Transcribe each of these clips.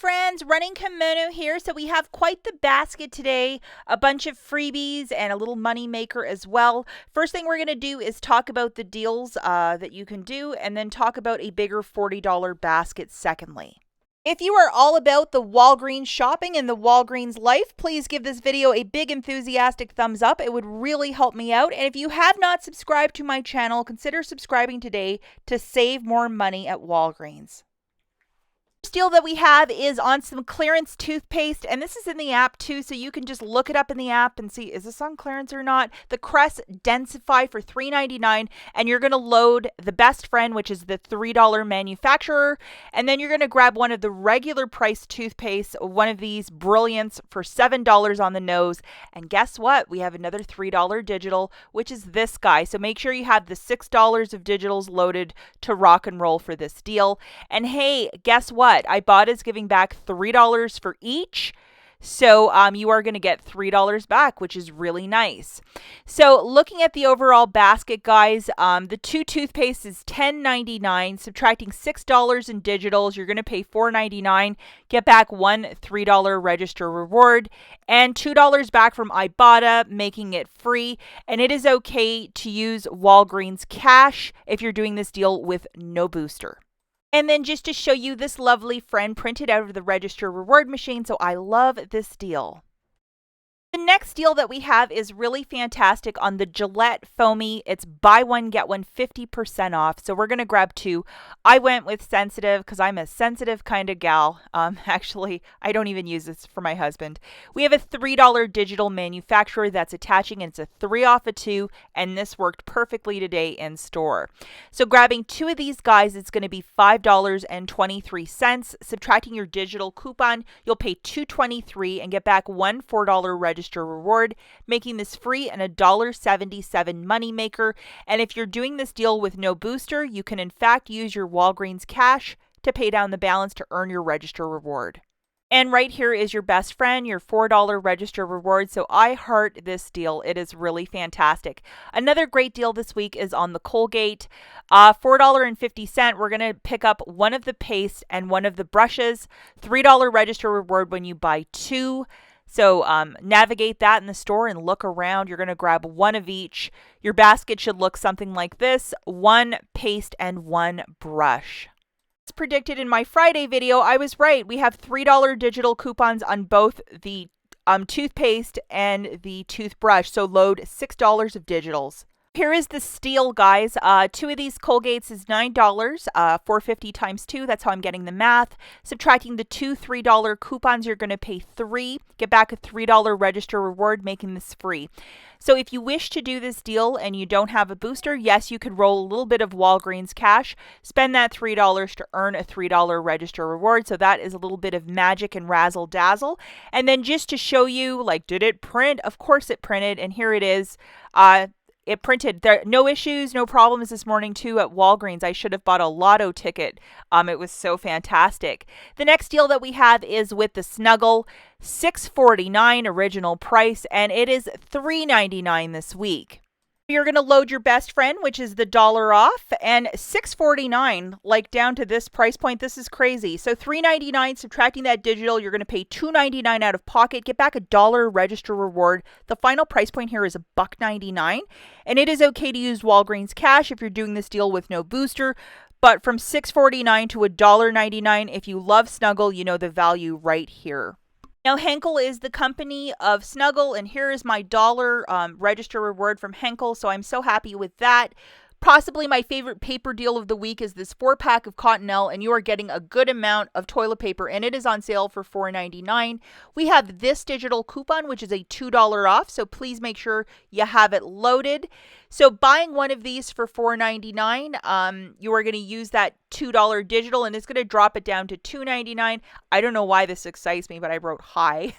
friends, Running Kimono here. So we have quite the basket today, a bunch of freebies and a little money maker as well. First thing we're going to do is talk about the deals that you can do, and then talk about a bigger $40 basket secondly. If you are all about the Walgreens shopping and the Walgreens life, please give this video a big enthusiastic thumbs up. It would really help me out. And if you have not subscribed to my channel, consider subscribing today to save more money at Walgreens. Deal that we have is on some clearance toothpaste, and this is in the app too, so you can just look it up in the app and see, is this on clearance or not? The Crest Densify for $3.99, and you're going to load the best friend, which is the $3 manufacturer, and then you're going to grab one of the regular price toothpaste, one of these Brilliants for $7 on the nose, and guess what? We have another $3 digital, which is this guy, so make sure you have the $6 of digitals loaded to rock and roll for this deal. And hey, guess what? IBOTTA is giving back $3 for each. So you are going to get $3 back, which is really nice. So looking at the overall basket, guys, the two toothpaste is $10.99. Subtracting $6 in digitals, you're going to pay $4.99. Get back one $3 register reward and $2 back from IBOTTA, making it free. And it is okay to use Walgreens cash if you're doing this deal with no booster. And then just to show you this lovely friend printed out of the register reward machine. So I love this deal. The next deal that we have is really fantastic on the Gillette Foamy. It's buy one, get one 50% off. So we're going to grab two. I went with sensitive because I'm a sensitive kind of gal. Actually, I don't even use this for my husband. We have a $3 digital manufacturer that's attaching, and it's a 3 off of 2. And this worked perfectly today in store. So grabbing two of these guys, it's going to be $5.23. Subtracting your digital coupon, you'll pay $2.23 and get back one $4 register reward, making this free and a $1.77 moneymaker. And if you're doing this deal with no booster, you can in fact use your Walgreens cash to pay down the balance to earn your register reward. And right here is your best friend, your $4 register reward. So I heart this deal. It is really fantastic. Another great deal this week is on the Colgate. $4.50. We're going to pick up one of the paste and one of the brushes. $3 register reward when you buy two. So navigate that in the store and look around. You're going to grab one of each. Your basket should look something like this: one paste and one brush. As predicted in my Friday video, I was right. We have $3 digital coupons on both the toothpaste and the toothbrush. So load $6 of digitals. Here is the steal, guys. Two of these Colgates is $9, $4.50 times 2. That's how I'm getting the math. Subtracting the two $3 coupons, you're going to pay $3. Get back a $3 register reward, making this free. So if you wish to do this deal and you don't have a booster, yes, you could roll a little bit of Walgreens cash, spend that $3 to earn a $3 register reward. So that is a little bit of magic and razzle dazzle. And then just to show you, like, did it print? Of course it printed, and here it is. It printed. There no issues, no problems this morning too at Walgreens. I should have bought a lotto ticket. It was so fantastic. The next deal that we have is with the Snuggle, $6.49 original price, and it is $3.99 this week. You're going to load your best friend, which is the $1 off, and $6.49, like down to this price point. This is crazy. So $3.99, subtracting that digital, you're going to pay $2.99 out of pocket, get back a $1 register reward. The final price point here is $1.99, and it is okay to use Walgreens cash if you're doing this deal with no booster. But from $6.49 to $1.99, if you love Snuggle, you know the value right here. Now, Henkel is the company of Snuggle, and here is my $1 register reward from Henkel, so I'm so happy with that. Possibly my favorite paper deal of the week is this 4-pack of Cottonelle, and you are getting a good amount of toilet paper, and it is on sale for $4.99. We have this digital coupon, which is a $2 off, so please make sure you have it loaded. So buying one of these for $4.99, you are going to use that $2 digital, and it's going to drop it down to $2.99. I don't know why this excites me, but I wrote high.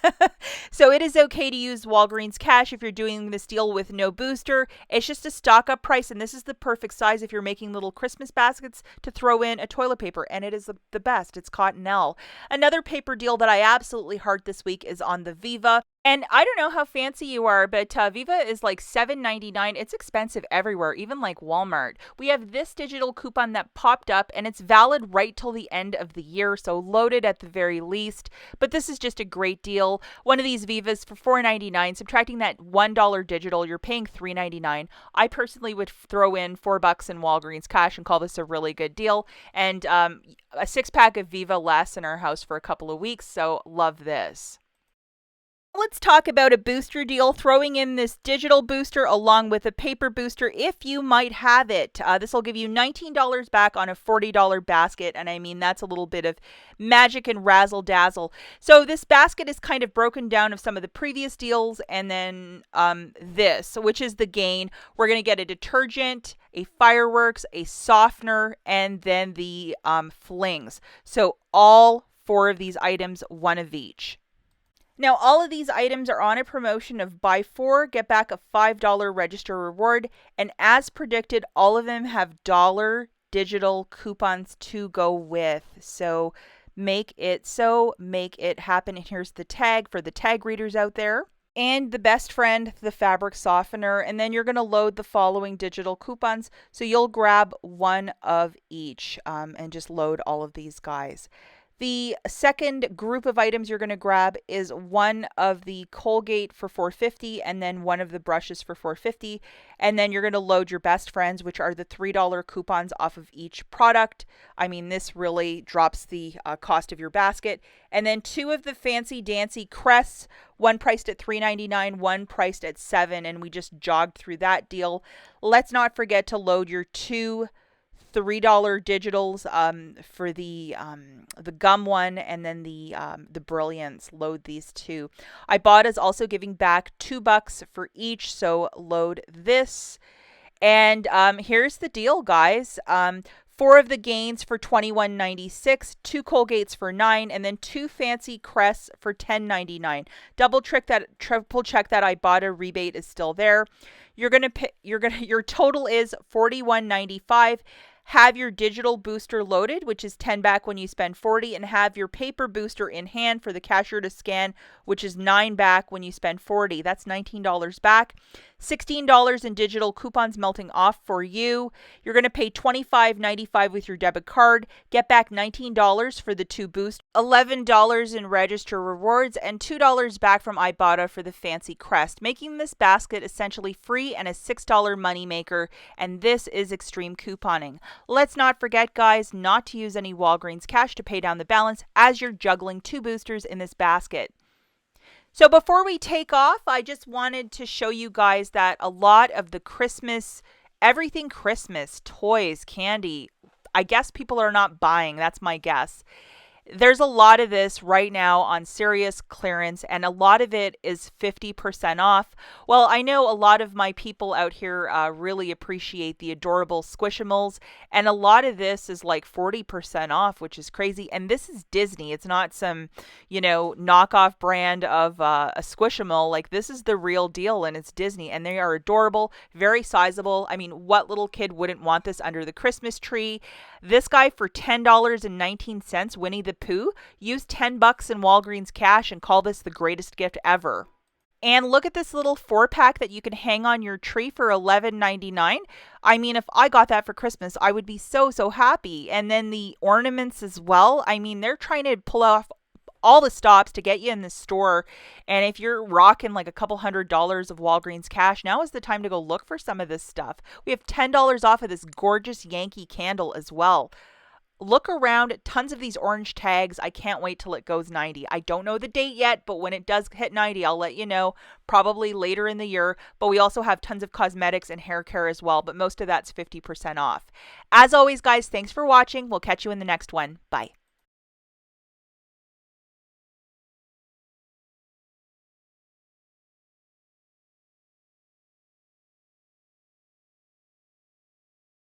So it is okay to use Walgreens cash if you're doing this deal with no booster. It's just a stock up price, and this is the perfect size if you're making little Christmas baskets to throw in a toilet paper, and it is the best. It's Cottonelle. Another paper deal that I absolutely heart this week is on the Viva. And I don't know how fancy you are, but Viva is like $7.99. It's expensive everywhere, even like Walmart. We have this digital coupon that popped up, and it's valid right till the end of the year, so loaded at the very least. But this is just a great deal. One of these Vivas for $4.99, subtracting that $1 digital, you're paying $3.99. I personally would throw in $4 in Walgreens cash and call this a really good deal. And a 6-pack of Viva lasts in our house for a couple of weeks, so love this. Let's talk about a booster deal, throwing in this digital booster along with a paper booster if you might have it. This will give you $19 back on a $40 basket, and I mean that's a little bit of magic and razzle dazzle. So this basket is kind of broken down of some of the previous deals, and then this, which is the gain. We're going to get a detergent, a fireworks, a softener, and then the flings. So all 4 of these items, 1 of each. Now, all of these items are on a promotion of buy 4, get back a $5 register reward. And as predicted, all of them have dollar digital coupons to go with. So make it so, make it happen. And here's the tag for the tag readers out there. And the best friend, the fabric softener. And then you're going to load the following digital coupons. So you'll grab 1 of each and just load all of these guys. The second group of items you're going to grab is 1 of the Colgate for $4.50 and then 1 of the brushes for $4.50. And then you're going to load your best friends, which are the $3 coupons off of each product. I mean, this really drops the cost of your basket. And then 2 of the fancy dancy crests, 1 priced at $3.99, 1 priced at $7, and we just jogged through that deal. Let's not forget to load your 2 $3 digitals for the gum one, and then the Brilliance. Load these 2. IBOTTA is also giving back $2 for each, so load this. And here's the deal, guys. 4 of the gains for $21.96, 2 Colgates for $9, and then 2 fancy crests for $10.99. Triple check that IBOTTA rebate is still there. Your total is $41.95. Have your digital booster loaded, which is $10 back when you spend $40, and have your paper booster in hand for the cashier to scan, which is $9 back when you spend $40. That's $19 back. $16 in digital coupons melting off for you. You're going to pay $25.95 with your debit card. Get back $19 for the 2 boosts, $11 in register rewards, and $2 back from IBOTTA for the fancy crest, making this basket essentially free and a $6 moneymaker. And this is extreme couponing. Let's not forget, guys, not to use any Walgreens cash to pay down the balance as you're juggling 2 boosters in this basket. So before we take off, I just wanted to show you guys that a lot of the everything Christmas, toys, candy, I guess people are not buying. That's my guess. There's a lot of this right now on serious clearance, and a lot of it is 50% off. Well, I know a lot of my people out here really appreciate the adorable Squishimals, and a lot of this is like 40% off, which is crazy. And this is Disney. It's not some, knockoff brand of a Squishimal. Like, this is the real deal, and it's Disney, and they are adorable, very sizable. I mean, what little kid wouldn't want this under the Christmas tree? This guy for $10.19, Winnie the Pooh. Use $10 in Walgreens cash and call this the greatest gift ever. And look at this little 4-pack that you can hang on your tree for $11.99. I mean, if I got that for Christmas, I would be so, so happy. And then the ornaments as well. I mean, they're trying to pull off all the stops to get you in the store. And if you're rocking like a couple $100s of Walgreens cash, now is the time to go look for some of this stuff. We have $10 off of this gorgeous Yankee candle as well. Look around, tons of these orange tags. I can't wait till it goes 90. I don't know the date yet, but when it does hit 90, I'll let you know, probably later in the year. But we also have tons of cosmetics and hair care as well, but most of that's 50% off. As always, guys, thanks for watching. We'll catch you in the next one. Bye.